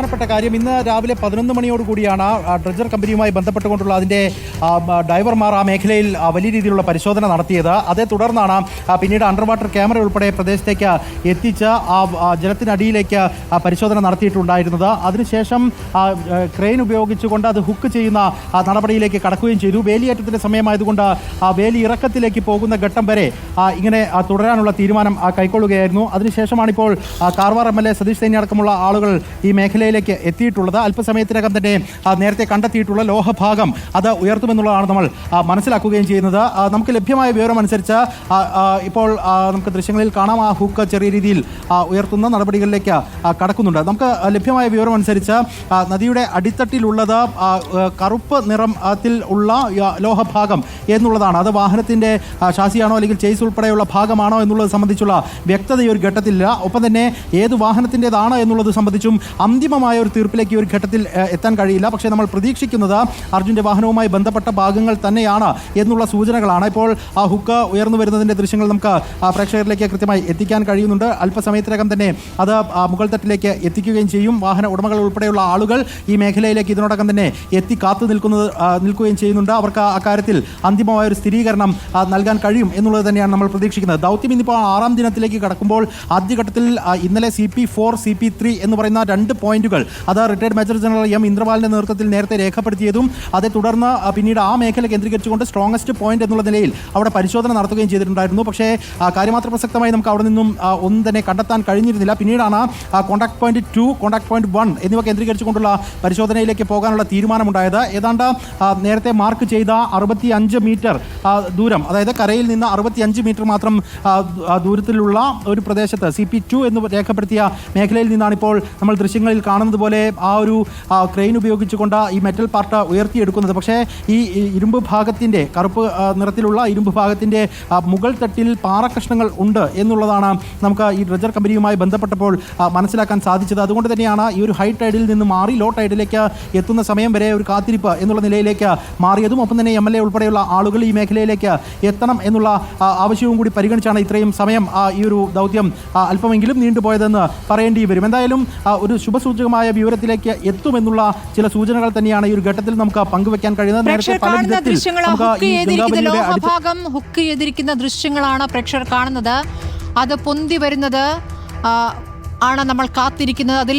പ്രധാനപ്പെട്ട കാര്യം ഇന്ന് രാവിലെ 11 മണിയോടുകൂടിയാണ് ഡ്രഡ്ജർ കമ്പനിയുമായി ബന്ധപ്പെട്ടുകൊണ്ടുള്ള അതിൻ്റെ ഡൈവർമാർ ആ മേഖലയിൽ വലിയ രീതിയിലുള്ള പരിശോധന നടത്തിയത്. അതേ തുടർന്നാണ് പിന്നീട് അണ്ടർ വാട്ടർ ക്യാമറ ഉൾപ്പെടെ പ്രദേശത്തേക്ക് എത്തിച്ച് ജലത്തിനടിയിലേക്ക് പരിശോധന നടത്തിയിട്ടുണ്ടായിരുന്നത്. അതിനുശേഷം ക്രെയിൻ ഉപയോഗിച്ചുകൊണ്ട് അത് ഹുക്ക് ചെയ്യുന്ന നടപടിയിലേക്ക് കടക്കുകയും ചെയ്തു. വേലിയേറ്റത്തിൻ്റെ സമയമായതുകൊണ്ട് വേലി ഇറക്കത്തിലേക്ക് പോകുന്ന ഘട്ടം വരെ ഇങ്ങനെ തുടരാനുള്ള തീരുമാനം കൈക്കൊള്ളുകയായിരുന്നു. അതിനുശേഷമാണിപ്പോൾ കാർവാർ MLA സതീഷ് സൈനി അടക്കമുള്ള ആളുകൾ ഈ മേഖലയിലേക്ക് എത്തിയിട്ടുള്ളത്. അല്പസമയത്തിനകം തന്നെ നേരത്തെ കണ്ടെത്തിയിട്ടുള്ള ലോഹഭാഗം അത് ഉയർത്തുമെന്നുള്ളതാണ് നമ്മൾ മനസ്സിലാക്കുകയും ചെയ്യുന്നത്. നമുക്ക് ലഭ്യമായ വിവരം അനുസരിച്ച് ഇപ്പോൾ നമുക്ക് ദൃശ്യങ്ങളിൽ കാണാം, ആ ഹുക്ക് ചെറിയ രീതിയിൽ ഉയർത്തുന്ന നടപടികളിലേക്ക് കടക്കുന്നുണ്ട്. നമുക്ക് ലഭ്യമായ വിവരം അനുസരിച്ച് നദിയുടെ അടിത്തട്ടിലുള്ളത് കറുപ്പ് നിറത്തിൽ ഉള്ള ലോഹഭാഗം എന്നുള്ളതാണ്. അത് വാഹനത്തിൻ്റെ ഷാസിയാണോ അല്ലെങ്കിൽ ചേസ് ഉൾപ്പെടെയുള്ള ഭാഗമാണോ എന്നുള്ളത് സംബന്ധിച്ചുള്ള വ്യക്തത ഈ ഒരു ഘട്ടത്തിലില്ല. ഒപ്പം തന്നെ ഏത് വാഹനത്തിൻ്റെതാണ് എന്നുള്ളത് സംബന്ധിച്ചും അന്തിമമായ ഒരു തീർപ്പിലേക്ക് ഈ ഒരു ഘട്ടത്തിൽ എത്താൻ കഴിയില്ല. പക്ഷേ നമ്മൾ പ്രതീക്ഷിക്കുന്നത് അർജുൻ്റെ വാഹനവുമായി ബന്ധപ്പെട്ട ഭാഗങ്ങൾ തന്നെയാണ് എന്നുള്ള സൂചനകളാണ്. ഇപ്പോൾ ആ ഹുക്ക് ഉയർന്നു വരുന്നതിൻ്റെ ദൃശ്യങ്ങൾ നമുക്ക് പ്രേക്ഷകരിലേക്ക് കൃത്യമായി എത്തിക്കാൻ കഴിയുന്നുണ്ട്. അല്പസമയത്തിനകം തന്നെ അത് മുകൾ തട്ടിലേക്ക് എത്തിക്കുകയും ചെയ്യും. വാഹന ഉടമകൾ ഉൾപ്പെടെയുള്ള ആളുകൾ ഈ മേഖലയിലേക്ക് ഇതിനോടകം തന്നെ എത്തി കാത്തു നിൽക്കുകയും ചെയ്യുന്നുണ്ട്. അവർക്ക് അക്കാര്യത്തിൽ അന്തിമമായ ഒരു സ്ഥിരീകരണം നൽകാൻ കഴിയും എന്നുള്ളത് തന്നെയാണ് നമ്മൾ പ്രതീക്ഷിക്കുന്നത്. ദൗത്യം ഇന്നിപ്പോൾ 6ാം ദിനത്തിലേക്ക് കടക്കുമ്പോൾ ആദ്യഘട്ടത്തിൽ ഇന്നലെ CP4, CP3 എന്ന് പറയുന്ന 2 പോയിന്റുകൾ അത് റിട്ടയർഡ് മേജർ ജനറൽ M ഇന്ദ്രപാലിൻ്റെ നേതൃത്വത്തിൽ നേരത്തെ രേഖപ്പെടുത്തിയതും അതേ തുടർന്ന് പിന്നീട് ആ മേഖല കേന്ദ്രീകരിച്ചുകൊണ്ട് സ്ട്രോങ്ങസ്റ്റ് പോയിന്റ് എന്നുള്ള നിലയിൽ അവിടെ പരിശോധന നടത്തുകയും ചെയ്തിട്ടുണ്ടായിരുന്നു. പക്ഷേ കാര്യമാത്ര പ്രസക്തമായി നമുക്ക് അവിടെ നിന്നും ഒന്നും തന്നെ കണ്ടെത്താൻ കഴിഞ്ഞിരുന്നില്ല. പിന്നീടാണ് കോൺടാക്ട് പോയിന്റ് 2, കോൺടാക്ട് പോയിന്റ് 1 എന്നിവ കേന്ദ്രീകരിച്ചുകൊണ്ടുള്ള പരിശോധനയിലേക്ക് പോകാനുള്ള തീരുമാനമുണ്ടായത്. ഏതാണ്ട് നേരത്തെ മാർക്ക് ചെയ്ത 65 മീറ്റർ ദൂരം, അതായത് കരയിൽ നിന്ന് 65 മീറ്റർ മാത്രം ദൂരത്തിലുള്ള ഒരു പ്രദേശത്ത് CP2 എന്ന് രേഖപ്പെടുത്തിയ മേഖലയിൽ നിന്നാണ് ഇപ്പോൾ നമ്മൾ ദൃശ്യങ്ങളിൽ കാണുന്നത് പോലെ ആ ഒരു ക്രെയിൻ ഉപയോഗിച്ചുകൊണ്ട് ഈ മെറ്റൽ പാർട്ട് ഉയർത്തിയെടുക്കുന്നത്. പക്ഷേ ഈ ഇരുമ്പ് ഭാഗത്തിൻ്റെ കറുപ്പ് നിറത്തിലുള്ള ഇരുമ്പ് ഭാഗത്തിൻ്റെ മുകൾ തട്ടിൽ പാറക്കഷ്ണങ്ങൾ ഉണ്ട് എന്നുള്ളതാണ് നമുക്ക് ഈ ഡ്രഡ്ജർ കമ്പനിയുമായി ബന്ധപ്പെട്ടപ്പോൾ മനസ്സിലാക്കാൻ സാധിച്ചത്. അതുകൊണ്ട് തന്നെയാണ് ഈ ഒരു ഹൈ ടൈഡിൽ നിന്ന് മാറി ലോ ടൈഡിലേക്ക് എത്തുന്ന സമയം വരെ ഒരു കാത്തിരിപ്പ് എന്നുള്ള നിലയിലേക്ക് മാറിയതും. ഒപ്പം തന്നെ MLA ഉൾപ്പെടെയുള്ള ആളുകൾ ഈ മേഖലയിലേക്ക് എത്തണം എന്നുള്ള ആവശ്യവും കൂടി പരിഗണിച്ചാണ് ഇത്രയും സമയം ഈ ഒരു ദൗത്യം അല്പമെങ്കിലും നീണ്ടുപോയതെന്ന് പറയേണ്ടി വരും. എന്തായാലും ഒരു ശുഭസൂചകമായ വിവരത്തിലേക്ക് എത്തുമെന്നുള്ള ചില സൂചനകൾ തന്നെയാണ് ഈ ഒരു ഘട്ടത്തിൽ നമുക്ക് പങ്കുവെക്കാൻ കഴിയുന്നത്. നേരത്തെ ഹുക്ക് ചെയ്തിരിക്കുന്ന ദൃശ്യങ്ങളാണ് പ്രേക്ഷകർ കാണുന്നത്. അത് പൊന്തി വരുന്നത് ആണ് നമ്മൾ കാത്തിരിക്കുന്നത്. അതിൽ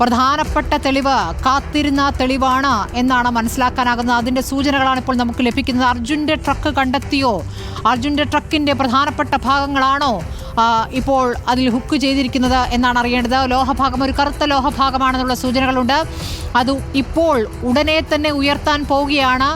പ്രധാനപ്പെട്ട തെളിവ് കാത്തിരുന്ന തെളിവാണ് എന്നാണ് മനസ്സിലാക്കാനാകുന്നത്. അതിൻ്റെ സൂചനകളാണ് ഇപ്പോൾ നമുക്ക് ലഭിക്കുന്നത്. അർജുൻ്റെ ട്രക്ക് കണ്ടെത്തിയോ? അർജുൻ്റെ ട്രക്കിൻ്റെ പ്രധാനപ്പെട്ട ഭാഗങ്ങളാണോ ഇപ്പോൾ അതിൽ ഹുക്ക് ചെയ്തിരിക്കുന്നത് എന്നാണ് അറിയേണ്ടത്. ലോഹഭാഗം ഒരു കറുത്ത ലോഹഭാഗമാണെന്നുള്ള സൂചനകളുണ്ട്. അത് ഇപ്പോൾ ഉടനെ തന്നെ ഉയർത്താൻ പോവുകയാണ്.